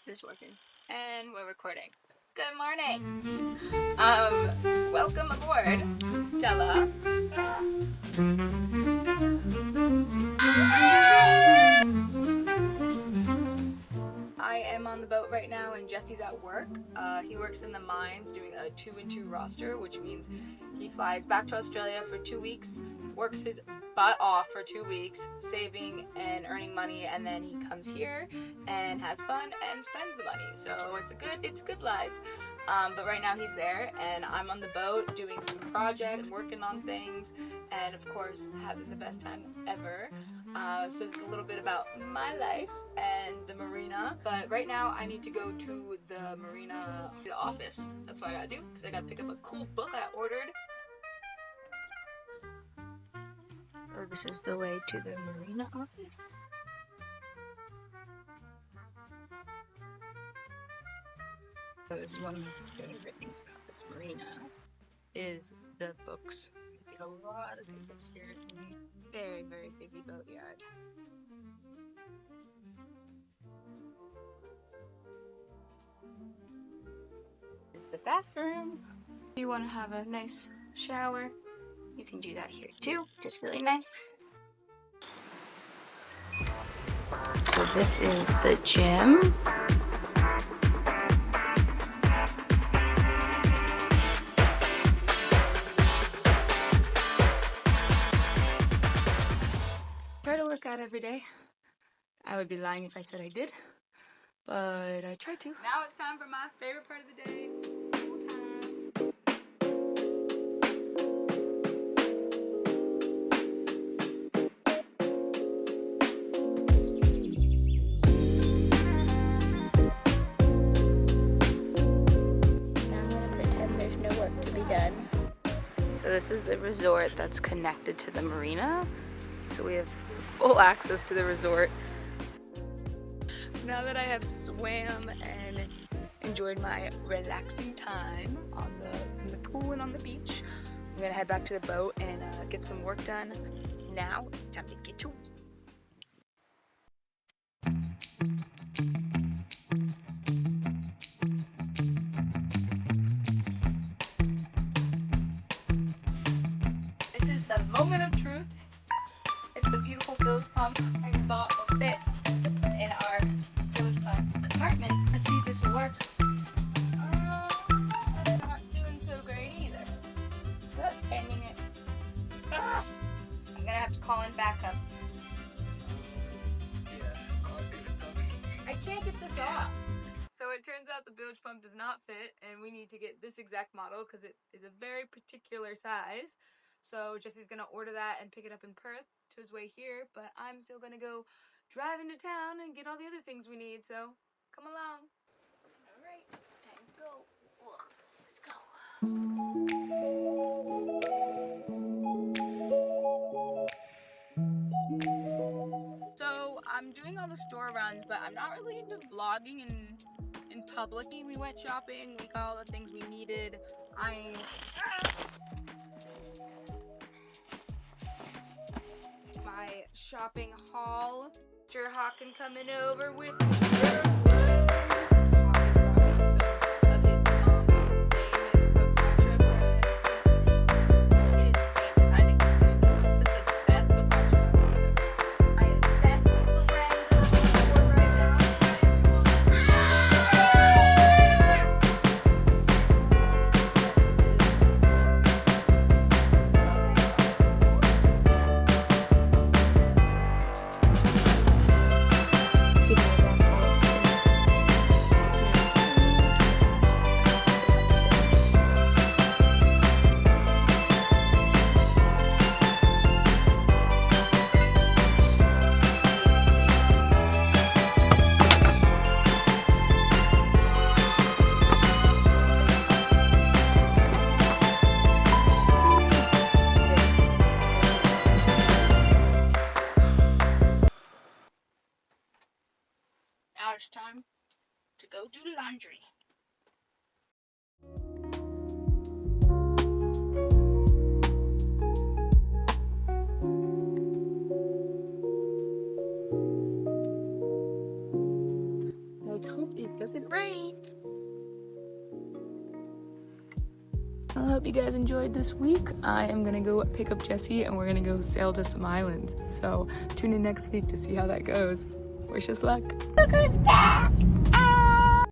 is working. And we're recording. Good morning! Welcome aboard, Stella. I am on the boat right now and Jesse's at work. He works in the mines doing a 2-in-2 roster, which means he flies back to Australia for 2 weeks, works his butt off for 2 weeks, saving and earning money, and then he comes here and has fun and spends the money. So it's a good life. But right now he's there and I'm on the boat doing some projects, working on things, and of course having the best time ever. So it's a little bit about my life and the marina. But right now I need to go to the marina, the office. That's what I gotta do, because I gotta pick up a cool book I ordered. So this is the way to the marina office. So this is one of my favorite things about this marina, is the books. We get a lot of good books here in a very, very busy boat yard. This is the bathroom. If you want to have a nice shower, you can do that here too. Just really nice. So this is the gym. Try to work out every day. I would be lying if I said I did, but I try to. Now it's time for my favorite part of the day, pool time. Now I'm gonna pretend there's no work to be done. So this is the resort that's connected to the marina. So we have full access to the resort. Now that I have swam and enjoyed my relaxing time in the pool and on the beach, I'm gonna head back to the boat and get some work done. Now it's time to get to work. This is the moment of truth. It's the beautiful bilge pump I thought would fit in our bilge pump compartment. Let's see if this will work. Not doing so great either. Look, ending it. Ugh. I'm gonna have to call in backup. I can't get this off. So it turns out the bilge pump does not fit, and we need to get this exact model because it is a very particular size. So Jesse's gonna order that and pick it up in Perth to his way here, but I'm still gonna go drive into town and get all the other things we need, so come along. Alright, time to go. Ugh, let's go. So I'm doing all the store runs, but I'm not really into vlogging in public. We went shopping, we got all the things we needed. My shopping haul. Mr. Hawken coming over with now it's time to go do laundry. Let's hope it it doesn't rain. I hope you guys enjoyed this week. I am gonna go pick up Jessie and we're gonna go sail to some islands. So tune in next week to see how that goes. Wish us luck. Look who's back!